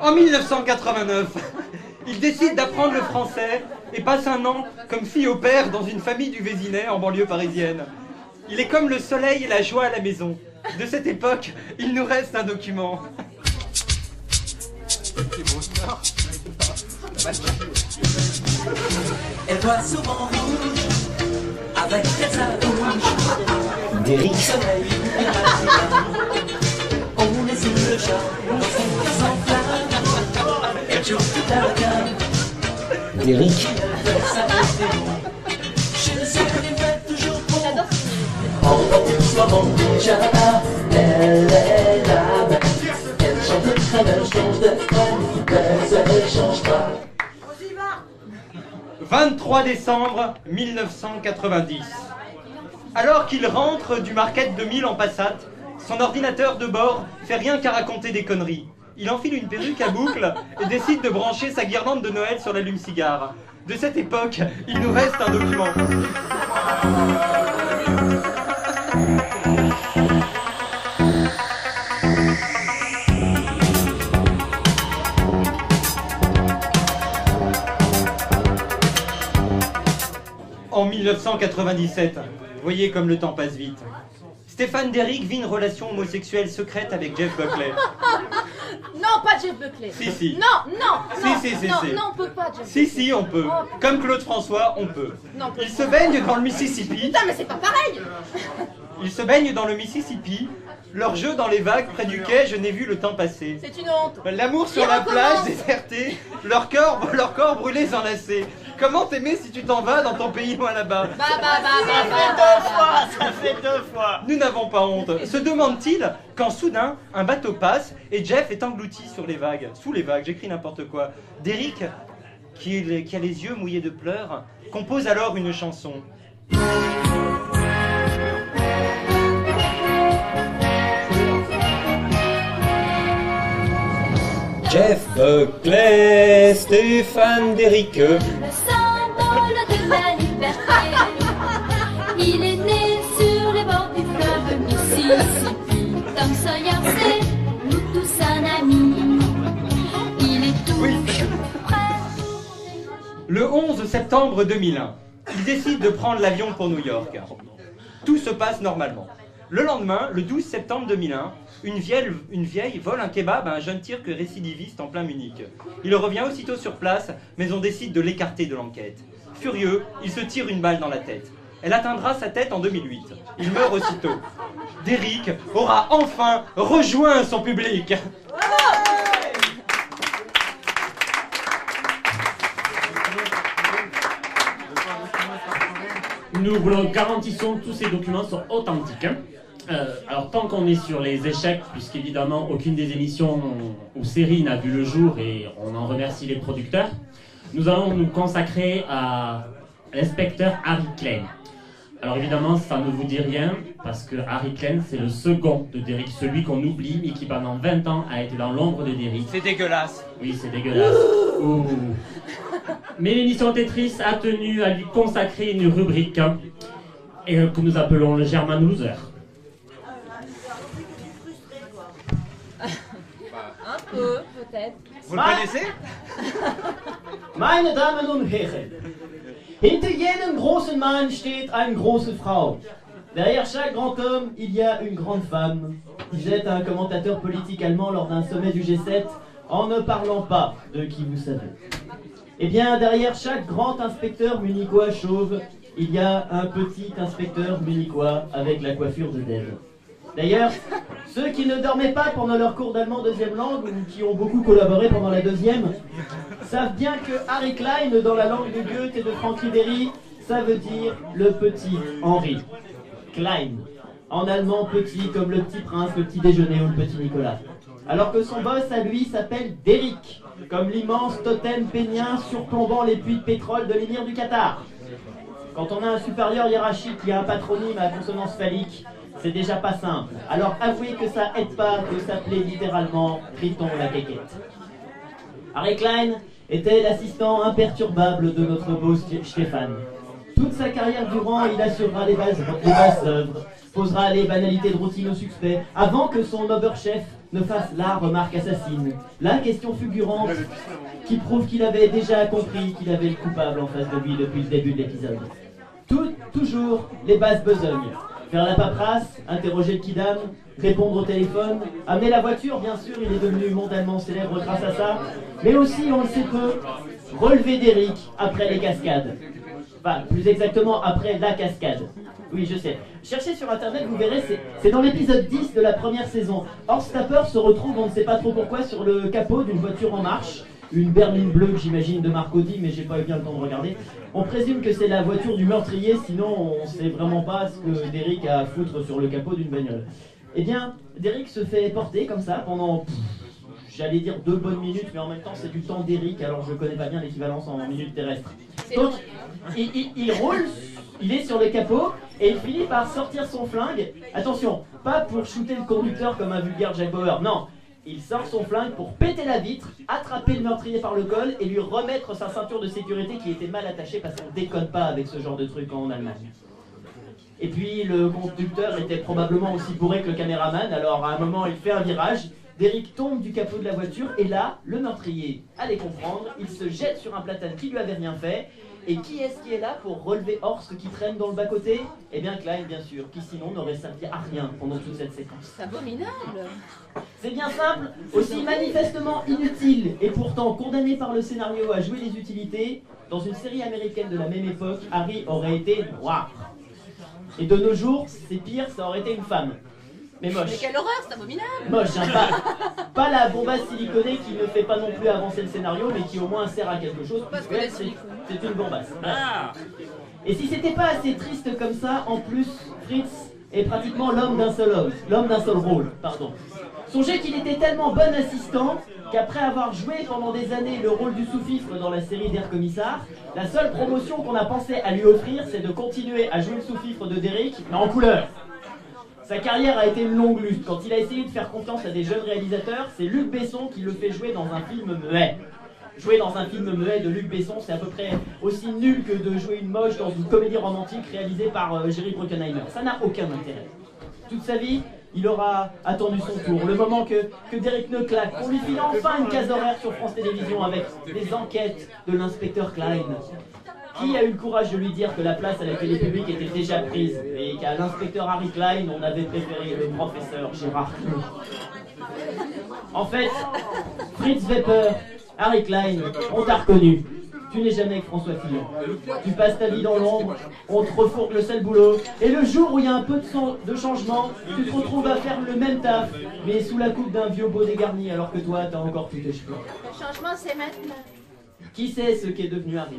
En 1989, il décide d'apprendre le français et passe un an comme fille au père dans une famille du Vésinet en banlieue parisienne. Il est comme le soleil et la joie à la maison. De cette époque, il nous reste un document. Elle voit souvent rouge avec sa bouche. Derrick. On est sous le chat dans son cœur sans flamme. Elle joue toute la gamme. Derrick. Je ne sais qu'elle fait toujours bon. En soit mon pyjama, elle est la même. Elle chante très bien, change de famille, mais elle ne change pas. 23 décembre 1990. Alors qu'il rentre du Market 2000 en Passat, son ordinateur de bord fait rien qu'à raconter des conneries. Il enfile une perruque à boucles et décide de brancher sa guirlande de Noël sur l'allume-cigare. De cette époque, il nous reste un document. En 1997, voyez comme le temps passe vite. Stéphane Derrick vit une relation homosexuelle secrète avec Jeff Buckley. Non, pas Jeff Buckley. Si. Non, on peut pas Jeff Buckley. Si, on peut. Comme Claude François, on peut. Non, Il se baigne dans le Mississippi. Putain, mais c'est pas pareil. Ils se baignent dans le Mississippi. Leur jeu dans les vagues près du quai, je n'ai vu le temps passer. C'est une honte. L'amour sur la plage désertée, leur corps brûlés enlacés. Comment t'aimer si tu t'en vas dans ton pays loin là-bas? Ça fait deux fois. Nous n'avons pas honte. Se demande-t-il quand soudain un bateau passe et Jeff est englouti sur les vagues, sous les vagues, j'écris n'importe quoi. Derrick, qui a les yeux mouillés de pleurs, compose alors une chanson. Jeff Buckley, Stéphane Derrick. Le symbole de la liberté. Il est né sur les bords du fleuve Mississippi. Tom Sawyer, c'est nous tous un ami. Il est tout prêt. Le 11 septembre 2001, il décide de prendre l'avion pour New York. Tout se passe normalement. Le lendemain, le 12 septembre 2001, une vieille vole un kebab à un jeune Turc récidiviste en plein Munich. Il revient aussitôt sur place, mais on décide de l'écarter de l'enquête. Furieux, il se tire une balle dans la tête. Elle atteindra sa tête en 2008. Il meurt aussitôt. Derrick aura enfin rejoint son public. Nous vous garantissons que tous ces documents sont authentiques. Alors tant qu'on est sur les échecs, puisqu'évidemment aucune des émissions ou séries n'a vu le jour et on en remercie les producteurs, nous allons nous consacrer à l'inspecteur Harry Klein. Alors évidemment ça ne vous dit rien, parce que Harry Klein c'est le second de Derrick, celui qu'on oublie mais qui pendant 20 ans a été dans l'ombre de Derrick. C'est dégueulasse. Oui, c'est dégueulasse. Ouh. Mais l'émission Tetris a tenu à lui consacrer une rubrique que nous appelons le German Loser. Un peu, peut-être. Vous le connaissez? Meine Damen und Herren, hinter jedem großen Mann steht eine große Frau. Derrière chaque grand homme, il y a une grande femme, disait un commentateur politique allemand lors d'un sommet du G7, en ne parlant pas de qui vous savez. Eh bien, derrière chaque grand inspecteur munichois chauve, il y a un petit inspecteur munichois avec la coiffure de Dave. D'ailleurs, ceux qui ne dormaient pas pendant leur cours d'allemand deuxième langue ou qui ont beaucoup collaboré pendant la deuxième, savent bien que Harry Klein, dans la langue de Goethe et de Franck Ribéry, ça veut dire le petit Henri. Klein. En allemand, petit comme le petit prince, le petit déjeuner ou le petit Nicolas. Alors que son boss à lui s'appelle Derrick, comme l'immense totem pénien surplombant les puits de pétrole de l'émir du Qatar. Quand on a un supérieur hiérarchique qui a un patronyme à consonance phallique, c'est déjà pas simple. Alors avouez que ça aide pas de s'appeler littéralement Triton la quéquette. Harry Klein était l'assistant imperturbable de notre beau Stéphane. Toute sa carrière durant, il assurera les basses œuvres, posera les banalités de routine aux suspects, avant que son oberchef ne fasse la remarque assassine, la question fulgurante qui prouve qu'il avait déjà compris qu'il avait le coupable en face de lui depuis le début de l'épisode. Toujours les basses besognes. Faire la paperasse, interroger le kidam, répondre au téléphone, amener la voiture, bien sûr, il est devenu mondialement célèbre grâce à ça, mais aussi, on le sait peu, relever Derrick après les cascades. Enfin, plus exactement, après la cascade. Oui, je sais. Cherchez sur internet, vous verrez, c'est dans l'épisode 10 de la première saison. Horst Tapper se retrouve, on ne sait pas trop pourquoi, sur le capot d'une voiture en marche. Une berline bleue, j'imagine, de marque Audi, mais j'ai pas eu bien le temps de regarder. On présume que c'est la voiture du meurtrier, sinon on sait vraiment pas ce que Derrick a à foutre sur le capot d'une bagnole. Eh bien, Derrick se fait porter comme ça pendant, j'allais dire 2 bonnes minutes, mais en même temps c'est du temps Derrick, alors je connais pas bien l'équivalence en minutes terrestres. Donc, il roule, il est sur le capot, et il finit par sortir son flingue. Attention, pas pour shooter le conducteur comme un vulgaire Jack Bauer, non. Il sort son flingue pour péter la vitre, attraper le meurtrier par le col et lui remettre sa ceinture de sécurité qui était mal attachée parce qu'on déconne pas avec ce genre de truc en Allemagne. Et puis le conducteur était probablement aussi bourré que le caméraman, alors à un moment il fait un virage, Derrick tombe du capot de la voiture et là, le meurtrier allait comprendre, il se jette sur un platane qui lui avait rien fait. Et qui est-ce qui est là pour relever Horst qui traîne dans le bas-côté? Eh bien Klein, bien sûr, qui sinon n'aurait servi à rien pendant toute cette séquence. C'est abominable. C'est bien simple, aussi manifestement inutile, et pourtant condamné par le scénario à jouer les utilités, dans une série américaine de la même époque, Harry aurait été noir. Et de nos jours, c'est pire, ça aurait été une femme. Mais moche. Mais quelle horreur, c'est abominable. Moche, hein, pas la bombasse siliconée qui ne fait pas non plus avancer le scénario, mais qui au moins sert à quelque chose, parce que c'est une bombasse. Ah. Et si c'était pas assez triste comme ça, en plus, Fritz est pratiquement l'homme d'un seul rôle, pardon. Songez qu'il était tellement bon assistant qu'après avoir joué pendant des années le rôle du sous-fifre dans la série d'Air Commissar, la seule promotion qu'on a pensé à lui offrir, c'est de continuer à jouer le sous-fifre de Derrick, mais en couleur. Sa carrière a été une longue lutte. Quand il a essayé de faire confiance à des jeunes réalisateurs, c'est Luc Besson qui le fait jouer dans un film muet. Jouer dans un film muet de Luc Besson, c'est à peu près aussi nul que de jouer une moche dans une comédie romantique réalisée par Jerry Bruckheimer. Ça n'a aucun intérêt. Toute sa vie, il aura attendu son tour. Le moment que Derrick ne claque, qu'on lui file enfin une case horaire sur France Télévisions avec des enquêtes de l'inspecteur Klein. Qui a eu le courage de lui dire que la place à la télé publique était déjà prise et qu'à l'inspecteur Harry Klein, on avait préféré le professeur Gérard Clou. En fait, Fritz Wepper, Harry Klein, on t'a reconnu. Tu n'es jamais avec François Fillon. Tu passes ta vie dans l'ombre, on te refourgue le sale boulot, et le jour où il y a un peu de changement, tu te retrouves à faire le même taf, mais sous la coupe d'un vieux beau dégarni, alors que toi, t'as encore tous tes cheveux. Le changement, c'est maintenant. Qui sait ce qu'est devenu Harry?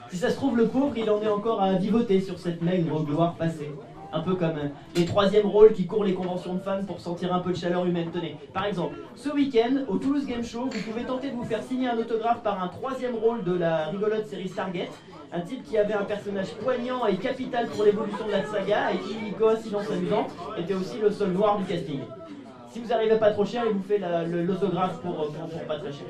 Si ça se trouve, le pauvre, il en est encore à vivoter sur cette maigre gloire passée. Un peu comme les troisièmes rôles qui courent les conventions de fans pour sentir un peu de chaleur humaine. Tenez, par exemple, ce week-end, au Toulouse Game Show, vous pouvez tenter de vous faire signer un autographe par un troisième rôle de la rigolote série Stargate. Un type qui avait un personnage poignant et capital pour l'évolution de la saga et qui, coïncidence amusante, était aussi le seul noir du casting. Si vous n'arrivez pas trop cher, il vous fait l'autographe pour pas très cher.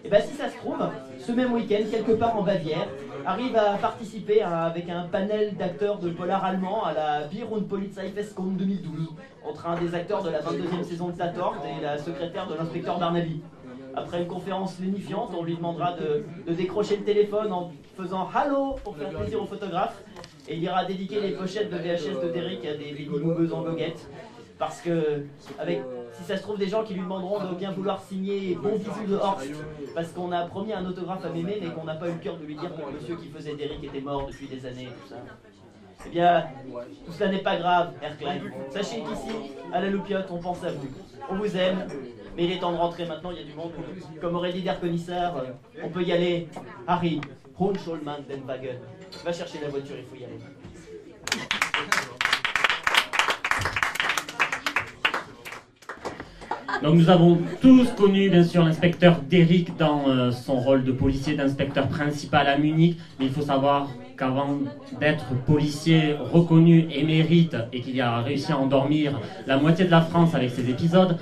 Et bien si ça se trouve, ce même week-end, quelque part en Bavière, Harry va participer avec un panel d'acteurs de polar allemand à la Bier- und Polizeifestkonn 2012, entre un des acteurs de la 22e saison de Tatort et la secrétaire de l'inspecteur Barnaby. Après une conférence lénifiante, on lui demandera de décrocher le téléphone en faisant « Hallo » pour faire plaisir aux photographes, et il ira dédiquer les pochettes de VHS de Derrick à des mini-moumeuses en goguette. Parce que, si ça se trouve, des gens qui lui demanderont de bien vouloir signer Bon bisou de Horst, parce qu'on a promis un autographe à Mémé, mais qu'on n'a pas eu le cœur de lui dire que le monsieur qui faisait Derrick était mort depuis des années et tout ça. Eh bien, tout cela n'est pas grave, Herr Klein. Sachez qu'ici, à la Loupiote, on pense à vous. On vous aime, mais il est temps de rentrer maintenant, il y a du monde. Comme aurait dit Der Kommissar, on peut y aller. Harry, Hohenscholman den Wagen. Va chercher la voiture, il faut y aller. Donc nous avons tous connu bien sûr l'inspecteur Derrick dans son rôle de policier, d'inspecteur principal à Munich, mais il faut savoir qu'avant d'être policier reconnu émérite et qu'il a réussi à endormir la moitié de la France avec ses épisodes,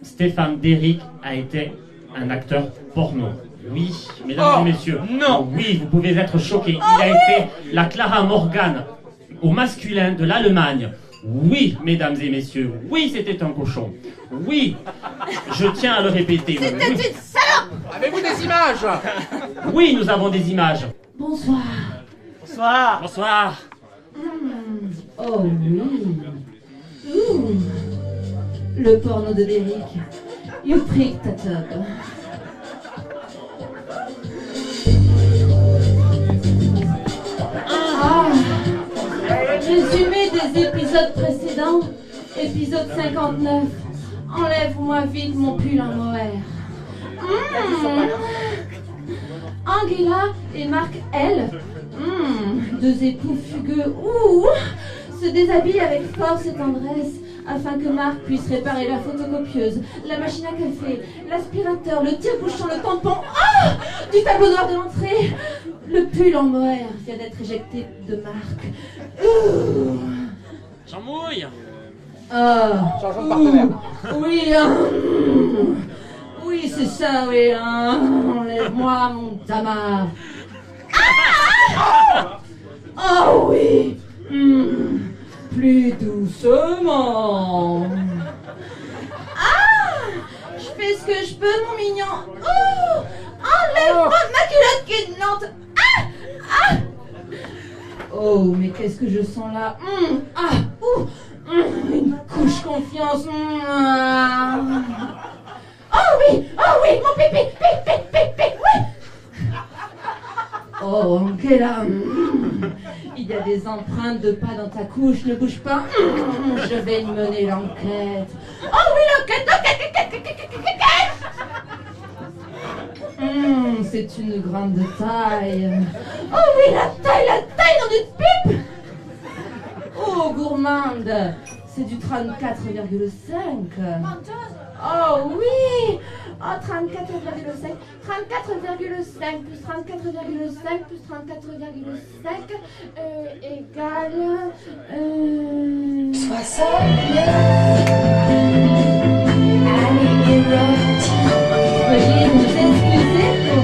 Stéphane Derrick a été un acteur porno. Oui, mesdames et messieurs. Non. Oui, vous pouvez être choqués. Il a été la Clara Morgan au masculin de l'Allemagne. Oui, mesdames et messieurs, oui, c'était un cochon. Oui, je tiens à le répéter. C'était une salope! Avez-vous des images? Oui, nous avons des images. Bonsoir. Bonsoir. Bonsoir. Oh oui. Ouh. Le porno de Derrick. You prick ta tub. Ah. Résumé des épisodes précédents. Épisode 59. Enlève-moi vite mon pull en mohair. Angela et Marc, elle, deux époux fugueux, se déshabillent avec force et tendresse afin que Marc puisse réparer la photocopieuse, la machine à café, l'aspirateur, le tire-bouchon, le tampon, du tableau noir de l'entrée. Le pull en mohair vient d'être éjecté de Marc. J'en mouille. Changeons de partenaire. Oui, oui, c'est ça, oui. Enlève-moi mon tamar. Oh oui. Plus doucement. Je fais ce que je peux, mon mignon. Enlève-moi ma culotte qui est lente. Oh, mais qu'est-ce que je sens là. Une couche confiance. Oh oui, mon pipi, oui. Oh, Angela, il y a des empreintes de pas dans ta couche, ne bouge pas. Je vais mener l'enquête. Oh oui, l'enquête. C'est une grande taille. Oh oui, la taille dans une pipe. Oh, gourmande, c'est du 34,5. Oh oui. Oh, 34,5. 34,5 plus 34,5 plus 34,5 égale... 69. Allez, veuillez nous excuser pour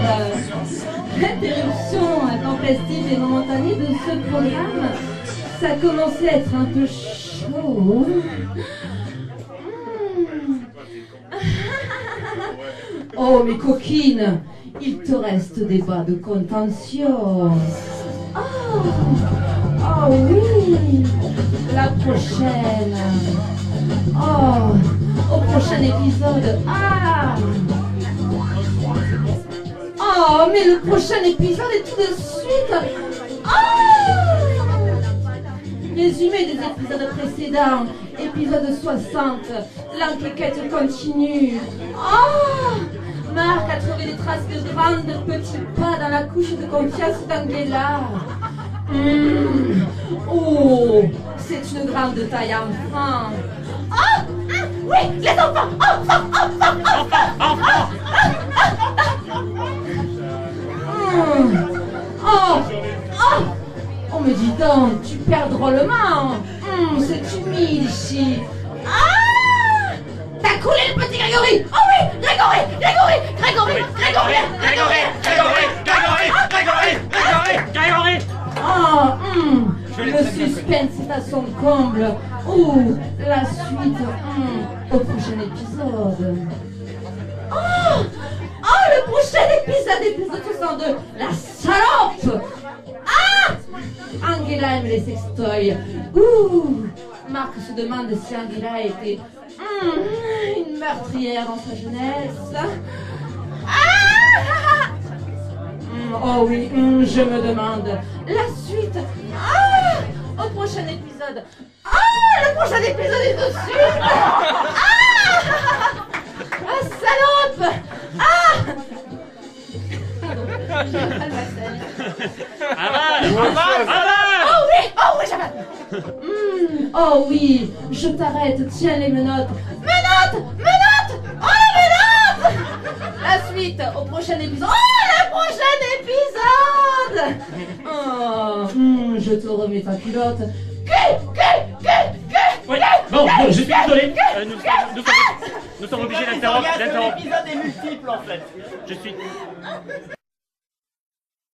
l'interruption intempestive et momentanée de ce programme. Ça commençait à être un peu chaud. Oh, mes coquines, il te reste des bas de contention. Oh oui, la prochaine. Oh, au prochain épisode. Oh, mais le prochain épisode est tout de suite. Résumé des épisodes précédents. Épisode 60. L'enquête continue. Marc a trouvé des traces de grands petits pas dans la couche de confiance d'Angela. Oh, c'est une grande taille enfant. Oui, les enfants. Oh, mais dis donc, tu perds drôlement. C'est humide ici. T'as coulé le petit Grégory. Oh oui, Grégory. Le suspense est à son comble. La suite au prochain épisode. Le prochain épisode 62. La salope. Angela aime les sextoys. Marc se demande si Angela était une meurtrière dans sa jeunesse. Oh oui, je me demande. La suite. Au prochain épisode. Le prochain épisode est dessus. La salope. Oh oui, j'avale. Oh oui, je t'arrête, tiens les menottes. Menottes. Oh les menottes. La suite au prochain épisode. Le prochain épisode. Je te remets ta culotte. Oui. Bon, je suis désolé. Nous sommes obligés d'interrompre. L'épisode est multiple en fait. Je suis...